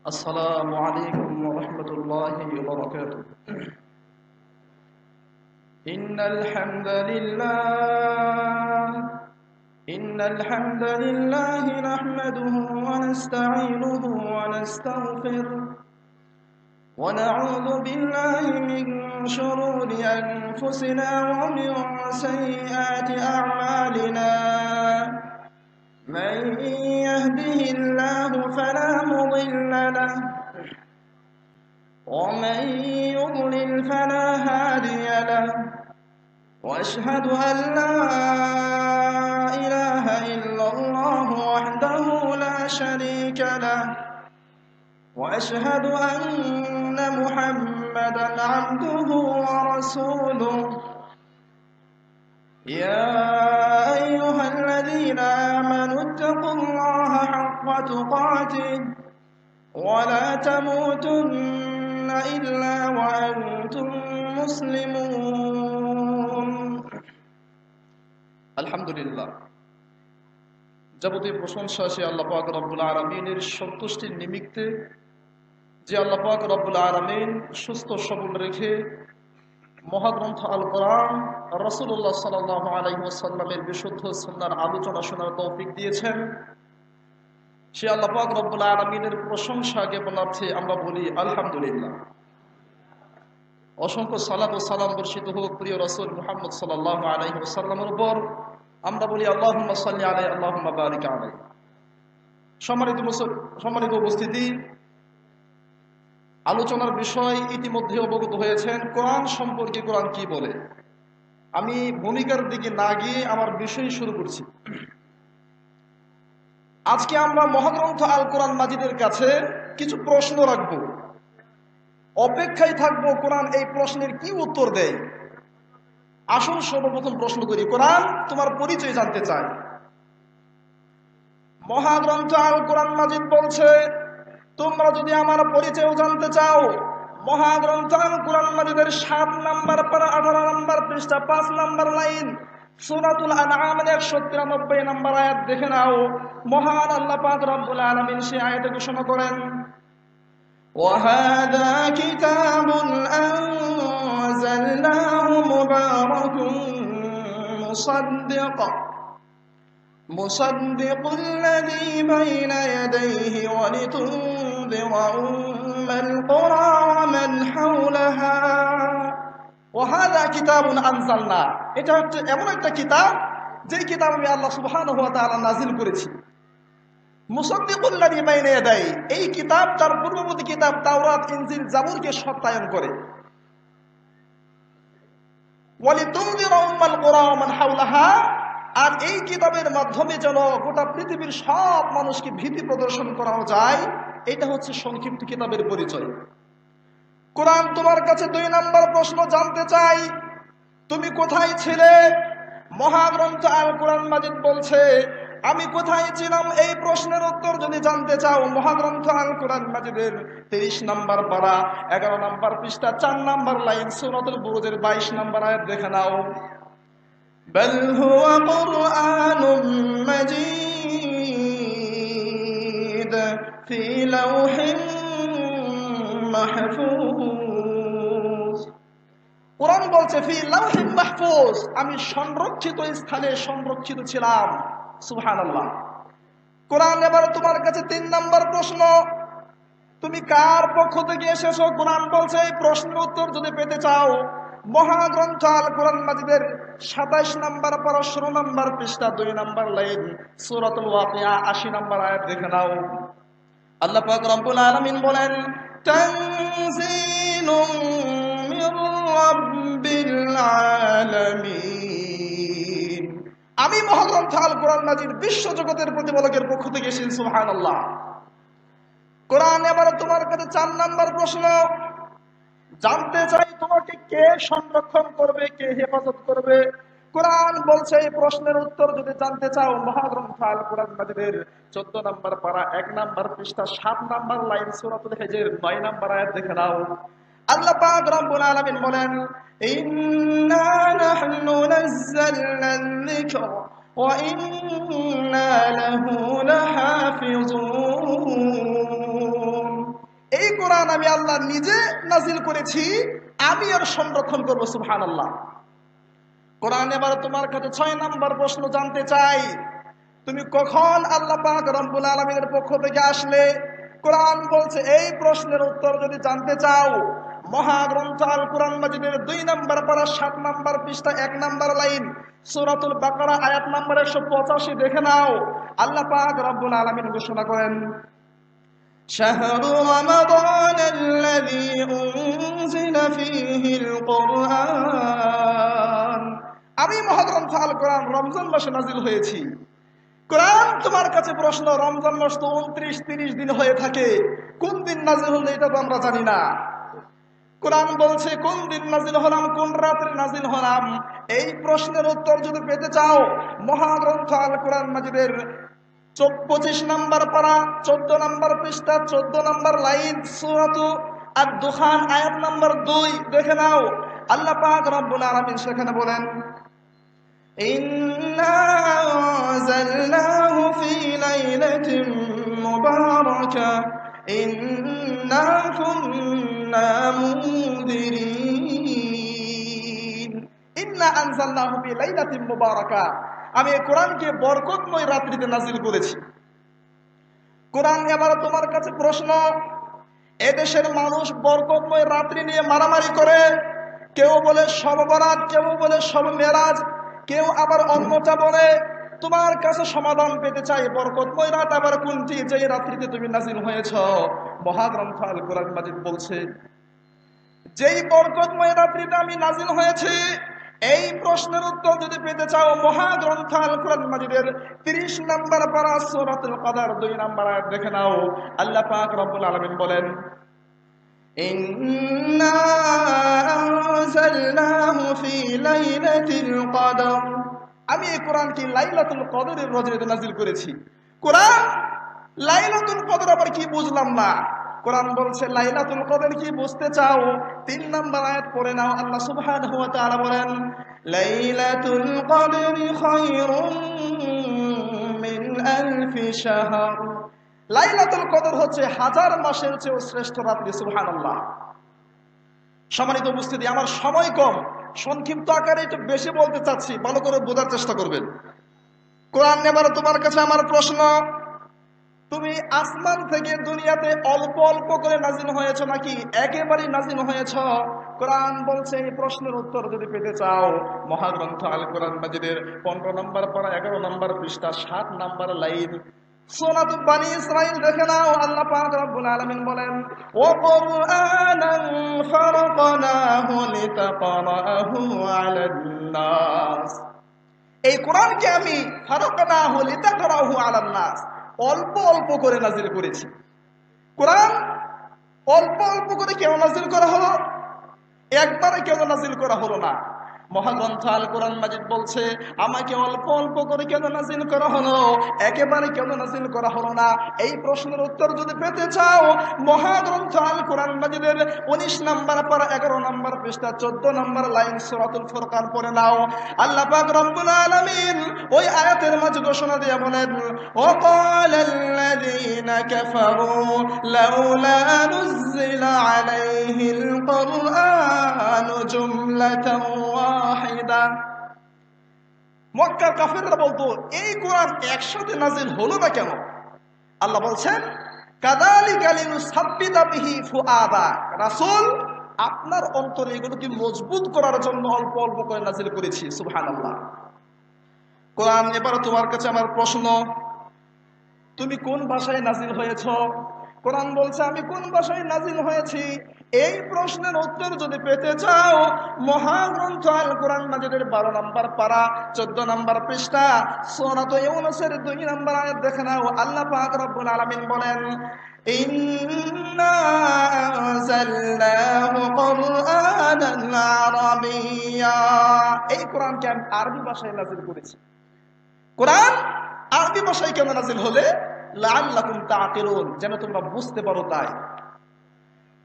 السلام عليكم ورحمة الله وبركاته. إن الحمد لله إن الحمد لله نحمده ونستعينه ونستغفره ونعوذ بالله من شرور أنفسنا ومن سيئات أعمالنا. من يهده الله فلا مضل له ومن يضلل فلا هادي له، وأشهد أن لا إله إلا الله وحده لا شريك له، وأشهد أن محمدا عبده ورسوله. يا أيها الذين آمنوا اتقوا الله حق تقاته ولا تموتن إلا وأنتم مسلمون। আলহামদুলিল্লাহ, যাবতীয় প্রশংসা সে আল্লাহ পাক রব্বুল আলামিনের সন্তুষ্টির নিমিত্তে, যে আল্লাহ পাক রব্বুল আলামিন সুস্থ সবল রেখে মহাগ্রন্থ আল কোরআন রাসূলুল্লাহ সাল্লাল্লাহু আলাইহি ওয়াসাল্লামের বিশুদ্ধ সুন্নাহর আলোচনা শোনার তৌফিক দিয়েছেন। সে আল্লাহ পাক রব্বুল আলামিনের প্রশংসা জ্ঞাপনার্থে আমরা বলি আলহামদুলিল্লাহ। অসংখ্য সালাত ও সালাম বর্ষিত হোক প্রিয় রাসূল মুহাম্মদ সাল্লাল্লাহু আলাইহি ওয়াসাল্লামের উপর। আমরা বলি আল্লাহুম্মা সাল্লি আলাইহি আল্লাহুম্মা বারিক আলাইহি। সম্মানিত উপস্থিতি, আলোচনার বিষয় ইতিমধ্যে অবগত হয়েছেন। কোরআন সম্পর্কে কোরআন কি বলে। আমি ভূমিকার দিকে না গিয়ে আমার বিষয় শুরু করছি। আজকে আমরা মহাগ্রন্থ আল কোরআন মাজিদের কাছে কিছু প্রশ্ন রাখবো, অপেক্ষায় থাকবো কোরআন এই প্রশ্নের কি উত্তর দেয়। আসুন সর্বপ্রথম প্রশ্ন করি, কোরআন তোমার পরিচয় জানতে চাই। মহাগ্রন্থ আল কোরআন মাজিদ বলছে, তোমরা যদি আমার পরিচয় জানতে চাও, মহাগ্রন্থ আল কোরআন মাজিদের ৭ নম্বর পারা ১৮ নম্বর পৃষ্ঠা ৫ নম্বর লাইন সূরাতুল আনআমের ১৯৩ নম্বর আয়াত দেখে নাও। মহান আল্লাহ পাক রব্বুল আলামিন সেই আয়াতে ঘোষণা করেন, ওয়াহাদা কিতাবুন আনজালনাহু মুবারাকুন মুসাদ্দিকুল্লাযী বাইনা ইয়াদাইহি ওয়া লিতুনযিরা উম্মাল কুরা ওয়া মান হাওলাহা ওয়াহাদা কিতাবুন আনজালনা। এটা হচ্ছে এমন একটা কিতাব, যে কিতাব আমি আল্লাহ সুবহানাহু ওয়া তাআলা নাযিল করেছি। মুসাদ্দিকুল্লাযী বাইনা ইয়াদাইহি, এই কিতাব তার পূর্ববর্তী কিতাব তাওরাত, ইনজিল, জাবুরকে সত্যায়ন করে। ওয়া লিতুনযিরা উম্মাল কুরা ওয়া মান হাওলাহা, আর এই কিতাবের মাধ্যমে যেন গোটা পৃথিবীর সব মানুষকে ভীতি প্রদর্শন করানো যায়। এটা হচ্ছে সংক্ষিপ্ত কিতাবের পরিচয়। কোরআন তোমার কাছে ২ নম্বর প্রশ্ন জানতে চাই, তুমি কোথায় ছিলে? মহাগ্রন্থ আল কোরআন মাজিদ বলছে, আমি কোথায় ছিলাম এই প্রশ্নের উত্তর যদি জানতে চাও, মহাগ্রন্থ আল কোরআন মাজিদের ৩০ নম্বর পারা ১১ নম্বর পৃষ্ঠা ৪ নম্বর লাইন সূরাতুল বুরুজের ২২ নম্বর আয়াত দেখে নাও। بل هو قرآن مجيد في لوح محفوظ। কোরআন বলছে ফি লাউহিন মাহফুজ, আমি সংরক্ষিত স্থানে সংরক্ষিত ছিলাম। সুবহানাল্লাহ। কোরআন এবার তোমার কাছে ৩ নম্বর প্রশ্ন, তুমি কার পক্ষ থেকে এসেছো? কোরআন বলছে এই প্রশ্নের উত্তর যদি পেতে চাও, মহাগ্রন্থ আল কোরআন মাজিদের ২৭ নম্বর পারা ১৬ নম্বর পৃষ্ঠা ২ নম্বর লাইন সূরাতুল ওয়াকিয়া ৮০ নম্বর আয়াত দেখে নাও। আল্লাহ পাক রব্বুল আলামিন বলেন, তানজিলুম মির রাব্বিল আলামিন, আমি মহাগ্রন্থ আল কোরআন মাজিদ বিশ্ব জগতের প্রতিপালকের পক্ষ থেকে এসেছি। সুবহানাল্লাহ। কোরআন এবার তোমার কাছে ৪ নম্বর প্রশ্ন জানতে চাই, তোমাকে কে সংরক্ষণ করবে, কে হেফাজত করবে? কোরআন বলছে এই প্রশ্নের উত্তর যদি জানতে চাও, মহাগ্রন্থ আল কোরআন মাজিদের ১৪ নম্বর পারা ১ নম্বর পৃষ্ঠা ৭ নম্বর লাইন সূরাতুল হিজর ৯ নম্বর আয়াত দেখে নাও। আল্লাহ পাক রব্বুল আলামিন বলেন, ইন্না নাহনু নাযালনা যিকরা ওয়া ইন্না লাহু লাহাফিজুন। এই কোরআন আমি আল্লাহ নিজে নাজিল করেছি, আমি আর সংরক্ষণ করবো। সুবহানাল্লাহ। কোরআন এবার তোমার কাছে 6 নাম্বার প্রশ্ন জানতে চাই, তুমি কখন আল্লাহ পাক রব্বুল আলামিনের পক্ষ থেকে আসলে? কোরআন বলছে এই প্রশ্নের উত্তর যদি জানতে চাও, মহাগ্রন্থ আল কোরআন মাজিদের 2 নাম্বার পারা 7 নাম্বার পৃষ্ঠা 1 নাম্বার লাইন সূরাতুল বাকারা আয়াত নাম্বার 185 দেখে নাও। আল্লাহ পাক রব্বুল আলামিন ঘোষণা করেন, শাহরু রমাদান আল্লাযী উনজিলা ফীহিল কুরআন, আমি মহাগ্রন্থ আল কোরআন রমজান মাসে নাজিল হয়েছি। কোরআন তোমার কাছে প্রশ্ন, রমজান মাস তো 29-30 দিন হয়ে থাকে, কোন দিন নাজিল হলো এটা তো আমরা জানি না। কোরআন বলছে কোন দিন নাজিল হলাম, কোন রাতে নাজিল হলাম। এই প্রশ্নের উত্তর যদি পেতে চাও, মহাগ্রন্থ আল কোরআন মাজিদের 25 নাম্বার পারা 14 নাম্বার পৃষ্ঠা 14 নাম্বার লাইন সূরাতু আদ-দুখান আয়াত নাম্বার 2 দেখে নাও। আল্লাহ পাক রব্বুল আলামিন সেখানে বলেন, ইন্না আনজালনাহু ফী লাইলাতিন মুবারাকা ইন্না কুন্না মুনদিরিন। ইন্না আনজালনাহু ফী লাইলাতিন মুবারাকা, আমি এই কোরআনকে বরকতময় রাত্রিতে নাজিল করেছি। কোরআন এবার তোমার কাছে প্রশ্ন, এদেশের মানুষ বরকতময় রাত্রি নিয়ে মারামারি করে, কেউ বলে শব বরাত, কেউ বলে শব মেরাজ, কেউ আবার অন্যটা বলে। তোমার কাছে সমাধান পেতে চাই, বরকতময় রাত আবার কোনটি, যেই রাত্রিতে তুমি নাজিল হয়েছ? মহাগ্রন্থ আল কোরআন মাজিদ বলছে, যেই বরকতময় রাত্রিতে আমি নাজিল হয়েছি, এই প্রশ্নের উত্তর যদি পেতে চাও, মহাগ্রন্থ আল কোরআন মাজিদের 30 নাম্বার পারা সূরাতুল কদর 2 নাম্বার আয়াত দেখে নাও। আল্লাহ পাক রব্বুল আলামিন বলেন, ইন্না আনজালনাহু ফী লাইলাতিল কদর, আমি এই কোরআনকে লাইলাতুল কদরের রজনীতে নাজিল করেছি। কোরআন লাইলাতুল কদর আবার কি বুঝলাম না। কোরআন বলছে লাইলাতুল কদর কি বুঝতে চাও? 3 নাম্বার আয়াত পড়ে নাও। আল্লাহ সুবহানাহু ওয়া তাআলা বলেন, লাইলাতুল কদরি খায়রুম মিন আলফি শাহর, লাইলাতুল কদর হচ্ছে 1000 মাসের চেয়েও শ্রেষ্ঠ রাত্রি। সুবহানাল্লাহ। সম্মানিত উপস্থিতি, আমার সময় কম, সংক্ষিপ্ত আকারে একটু বেশি বলতে চাচ্ছি, ভালো করে বোঝার চেষ্টা করবেন। কোরআন এবার তোমার কাছে আমার প্রশ্ন, তুমি আসমান থেকে দুনিয়াতে অল্প অল্প করে নাজিল হয়েছ নাকি একেবারেই নাজিল হয়েছ? কোরআন বলছে এই প্রশ্নের উত্তর যদি পেতে চাও, মহাগ্রন্থ আল কোরআন মাজিদের 15 নাম্বার পারা 11 নাম্বার পৃষ্ঠা 7 নাম্বার লাইন সূরাত বানী ইসরাঈল দেখে নাও। আল্লাহ পাক রব্বুল আলামিন বলেন, ওয়া কুরআনান ফারাকনাহু লিতাকরাহু আলান নাস, এই কোরআনকে আমি ফারাকনাহু লিতাকরাহু আলান নাস, অল্প অল্প করে নাজিল করেছি। কোরআন অল্প অল্প করে কেন নাজিল করা হলো? একবারে কেন নাজিল করা হলো না? মহাগ্রন্থ আল কোরআন মাজিদ বলছে, আমাকে অল্প অল্প করে কেন নাজিল করা হলো, একেবারে কেন নাজিল করা হলো না? এই প্রশ্নের উত্তর যদি পেতে চাও, মহাগ্রন্থ আল কোরআন মাজিদের 19 নাম্বার পারা 11 নাম্বার পৃষ্ঠা 14 নাম্বার লাইন সূরাতুল ফুরকান পড়ে নাও। আল্লাহ পাক রব্বুল আলামিন ওই আয়াতের মাঝে ঘোষণা দিয়ে বলেন, ওয়াকালাল্লাযীনা কাফারু লাউলা নুজিলা আলাইহিল কুরআনু জুমলাতান ওয়াহিদা, মক্কার কাফেররা বলতো এই কোরআন একসাথে নাজিল হলো না কেন? আল্লাহ বলছেন, কাযালিকা লিনুসাব্বিতা বিহি ফুআদা, রাসূল আপনার অন্তরে এগুলোকে মজবুত করার জন্য অল্প অল্প করে নাজিল করেছি। সুবহানাল্লাহ। কোরআন এবার তোমার কাছে আমার প্রশ্ন, তুমি কোন ভাষায় নাজিল হয়েছ? কোরআন বলছে আমি কোন ভাষায় নাজিল হয়েছি। এই প্রশ্নের উত্তর যদি পেতে চাও, মহাগ্রন্থ আল কোরআন মাজিদের 12 নাম্বার পারা 14 নাম্বার পৃষ্ঠা সূরাত ইউনূসের 2 নাম্বার আয়াত দেখে নাও। আল্লাহ পাক রব্বুল আলামিন বলেন, ইন্না আনজালনাহু কুরআনান আরাবিয়্যা, এই কোরআনকে আমি আরবি ভাষায় নাজিল করেছি। কোরআন আরবি ভাষায় কেন নাজিল হলে? লাআল্লাকুম তাআকিলুন, যেন তোমরা বুঝতে পারো তাই।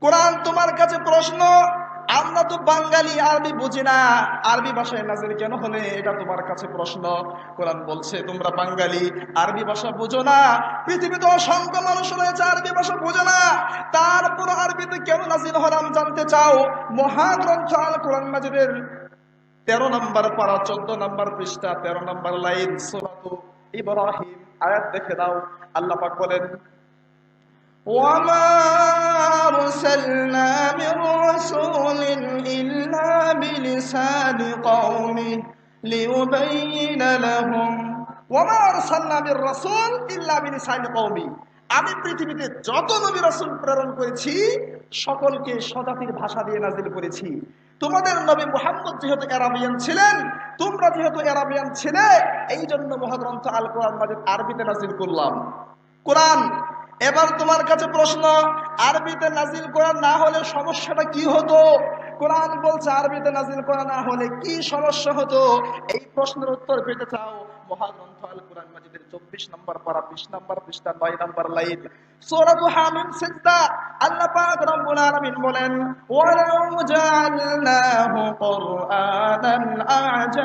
কোরআন তোমার কাছে প্রশ্ন, আমরা তো বাঙালি, আরবি বুঝি না, আরবি ভাষায় নাজিল কেন হলে? এটা তোমার কাছে প্রশ্ন। কোরআন বলছে তোমরা বাঙালি, আরবি ভাষা বুঝো না, পৃথিবীতে অসংখ্য মানুষ রয়েছে আরবি ভাষা বুঝো না, তারপর আরবিতে কেন নাজিল হলাম জানতে চাও? মহাগ্রন্থ আল কোরআন মাজিদের 13 নম্বর পারা 14 নম্বর পৃষ্ঠা 13 নম্বর লাইন সূরাতু ইব্রাহিম আয়াত দেখে দাও। আল্লাহ পাক বলেন, وَمَا أَرْسَلْنَا مِن رَّسُولٍ إِلَّا بِلِسَانِ قَوْمِهِ لِيُبَيِّنَ لَهُمْ وَمَا أَرْسَلْنَا مِن رَّسُولٍ إِلَّا بِلِسَانِ قَوْمِهِ। আমি পৃথিবীতে যত নবী রাসূল প্রেরণ করেছি সকলকে স্বজাতির ভাষা দিয়ে নাজিল করেছি। তোমাদের নবী মুহাম্মদ যেহেতু আরাবিয়ান ছিলেন, তোমরা যেহেতু আরাবিয়ান ছিলে, এই জন্য মহাগ্রন্থ আল কোরআন মাজিদ আরবিতে নাজিল করলাম। কোরআন, এবার তোমার কাছে প্রশ্ন, আরবিতে নাজিল করা না হলে সমস্যাটা কি হতো? কোরআন বলছে আরবিতে নাজিল করা না হলে কি সমস্যা হতো? এই প্রশ্নের উত্তর পেতে চাও? মহাগ্রন্থ আল কোরআন মাজিদের 24 নম্বর পারা 20 নম্বর পৃষ্ঠা 9 নম্বর লাইন সূরাতু হামিম সিজদা। আল্লাহ পাক রব্বুল আলামিন বলেন, ওয়ালাউ জাআলনাহু কুরআনান আ'জা